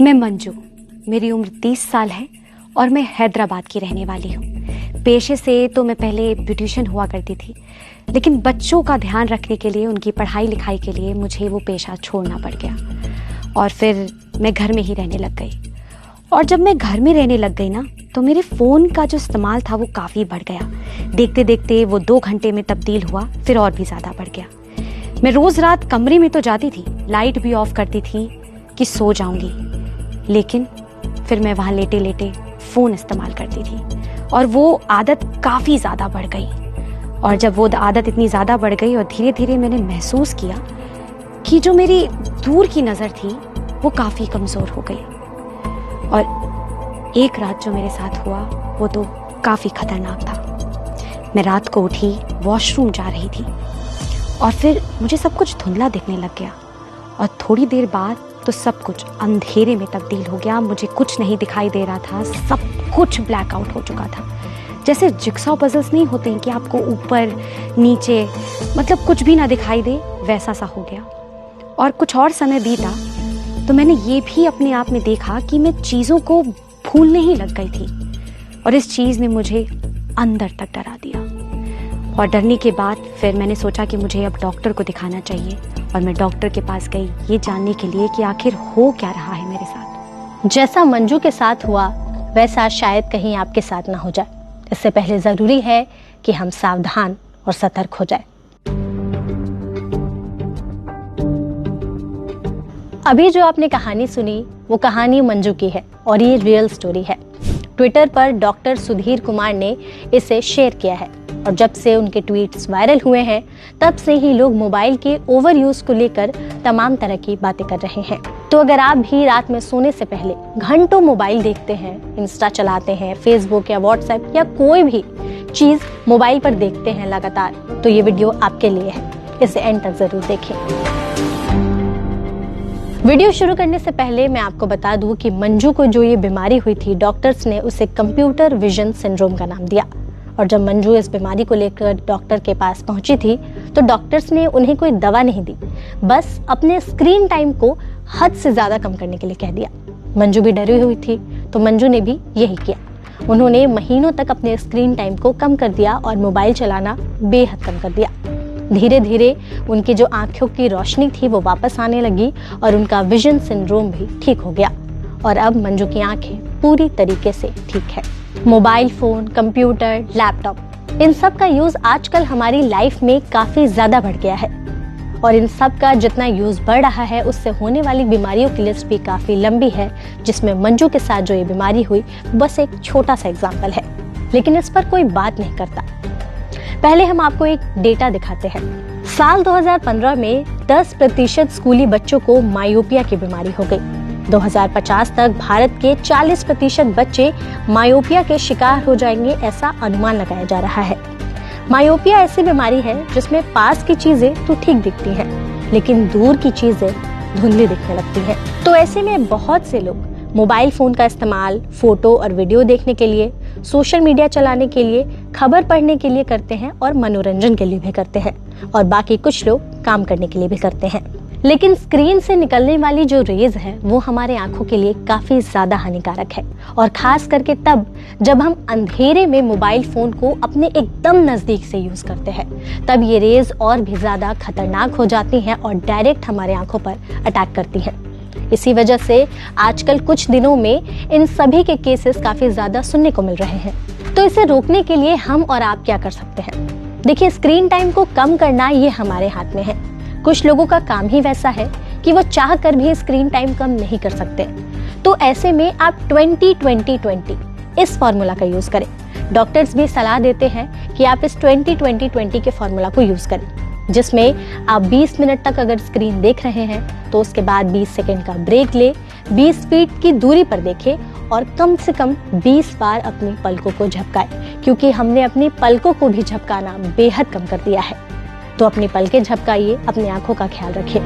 मैं मंजू, मेरी उम्र 30 साल है और मैं हैदराबाद की रहने वाली हूँ। पेशे से तो मैं पहले ब्यूटिशियन हुआ करती थी, लेकिन बच्चों का ध्यान रखने के लिए, उनकी पढ़ाई लिखाई के लिए मुझे वो पेशा छोड़ना पड़ गया और फिर मैं घर में ही रहने लग गई। और जब मैं घर में रहने लग गई ना, तो मेरे फ़ोन का जो इस्तेमाल था वो काफ़ी बढ़ गया। देखते देखते वो 2 घंटे में तब्दील हुआ, फिर और भी ज़्यादा बढ़ गया। मैं रोज़ रात कमरे में तो जाती थी, लाइट भी ऑफ करती थी कि सो जाऊंगी, लेकिन फिर मैं वहाँ लेटे लेटे फ़ोन इस्तेमाल करती थी और वो आदत काफ़ी ज़्यादा बढ़ गई। और जब वो आदत इतनी ज़्यादा बढ़ गई और धीरे धीरे मैंने महसूस किया कि जो मेरी दूर की नज़र थी वो काफ़ी कमज़ोर हो गई। और एक रात जो मेरे साथ हुआ वो तो काफ़ी खतरनाक था। मैं रात को उठी, वॉशरूम जा रही थी और फिर मुझे सब कुछ धुंधला दिखने लग गया और थोड़ी देर बाद तो सब कुछ अंधेरे में तब्दील हो गया। मुझे कुछ नहीं दिखाई दे रहा था, सब कुछ ब्लैकआउट हो चुका था। जैसे जिक्सॉ पजल्स नहीं होते हैं कि आपको ऊपर नीचे मतलब कुछ भी ना दिखाई दे, वैसा सा हो गया। और कुछ और समय बीता तो मैंने ये भी अपने आप में देखा कि मैं चीज़ों को भूलने ही लग गई थी और इस चीज़ ने मुझे अंदर तक डरा दिया। और डरने के बाद फिर मैंने सोचा कि मुझे अब डॉक्टर को दिखाना चाहिए और मैं डॉक्टर के पास गई ये जानने के लिए कि आखिर हो क्या रहा है मेरे साथ। जैसा मंजू के साथ हुआ वैसा शायद कहीं आपके साथ ना हो जाए। इससे पहले ज़रूरी है कि हम सावधान और सतर्क हो जाए। अभी जो आपने कहानी सुनी वो कहानी मंजू की है और ये रियल स्टोरी है। ट्विटर पर डॉक्टर सुधीर कुमार ने इसे शेयर किया है और जब से उनके ट्वीट्स वायरल हुए हैं तब से ही लोग मोबाइल के ओवर यूज को लेकर तमाम तरह की बातें कर रहे हैं। तो अगर आप भी रात में सोने से पहले घंटों मोबाइल देखते हैं, इंस्टा चलाते हैं, फेसबुक या व्हाट्सएप या कोई भी चीज मोबाइल पर देखते हैं लगातार, तो ये वीडियो आपके लिए है। इसे एंड तक जरूर देखें। वीडियो शुरू करने से पहले मैं आपको बता दूं कि मंजू को जो ये बीमारी हुई थी, डॉक्टर्स ने उसे कंप्यूटर विजन सिंड्रोम का नाम दिया। और जब मंजू इस बीमारी को लेकर डॉक्टर के पास पहुंची थी तो डॉक्टर्स ने उन्हें कोई दवा नहीं दी, बस अपने स्क्रीन टाइम को हद से ज्यादा कम करने के लिए कह दिया। मंजू भी डरी हुई थी तो मंजू ने भी यही किया। उन्होंने महीनों तक अपने स्क्रीन टाइम को कम कर दिया और मोबाइल चलाना बेहद कम कर दिया। धीरे धीरे उनकी जो आंखों की रोशनी थी वो वापस आने लगी और उनका विजन सिंड्रोम भी ठीक हो गया और अब मंजू की आंखें पूरी तरीके से ठीक है। मोबाइल फोन, कंप्यूटर, लैपटॉप, इन सब का यूज आजकल हमारी लाइफ में काफी ज्यादा बढ़ गया है और इन सब का जितना यूज बढ़ रहा है उससे होने वाली बीमारियों की लिस्ट भी काफी लंबी है, जिसमें मंजू के साथ जो ये बीमारी हुई बस एक छोटा सा एग्जाम्पल है, लेकिन इस पर कोई बात नहीं करता। पहले हम आपको एक डेटा दिखाते हैं। साल 2015 में 10% स्कूली बच्चों को मायोपिया की बीमारी हो गई। 2050 तक भारत के 40% बच्चे मायोपिया के शिकार हो जाएंगे, ऐसा अनुमान लगाया जा रहा है। मायोपिया ऐसी बीमारी है जिसमें पास की चीजें तो ठीक दिखती हैं, लेकिन दूर की चीजें धुंधली दिखने लगती हैं। तो ऐसे में बहुत से लोग मोबाइल फोन का इस्तेमाल फोटो और वीडियो देखने के लिए, सोशल मीडिया चलाने के लिए, खबर पढ़ने के लिए करते हैं और मनोरंजन के लिए भी करते हैं और बाकी कुछ लोग काम करने के लिए भी करते हैं। लेकिन स्क्रीन से निकलने वाली जो रेज है वो हमारे आंखों के लिए काफी ज्यादा हानिकारक है और खास करके तब जब हम अंधेरे में मोबाइल फोन को अपने एकदम नजदीक से यूज करते हैं, तब ये रेज और भी ज्यादा खतरनाक हो जाती हैं और डायरेक्ट हमारे आंखों पर अटैक करती हैं। इसी वजह से आजकल कुछ दिनों में इन सभी के केसेस काफी ज्यादा सुनने को मिल रहे हैं। तो इसे रोकने के लिए हम और आप क्या कर सकते हैं? देखिए, स्क्रीन टाइम को कम करना ये हमारे हाथ में है। कुछ लोगों का काम ही वैसा है कि वो चाह कर भी स्क्रीन टाइम कम नहीं कर सकते। तो ऐसे में आप 20-20-20 इस फॉर्मूला का यूज करें। डॉक्टर्स भी सलाह देते हैं कि आप इस 20-20-20 के फॉर्मूला को यूज करें, जिसमें आप 20 मिनट तक अगर स्क्रीन देख रहे हैं तो उसके बाद 20 सेकंड का ब्रेक ले, 20 फीट की दूरी पर देखें और कम से कम 20 बार अपनी पलकों को झपकाएं, क्योंकि हमने अपनी पलकों को भी झपकाना बेहद कम कर दिया है। तो अपनी पलकें झपकाइए, अपनी आंखों का ख्याल रखिए।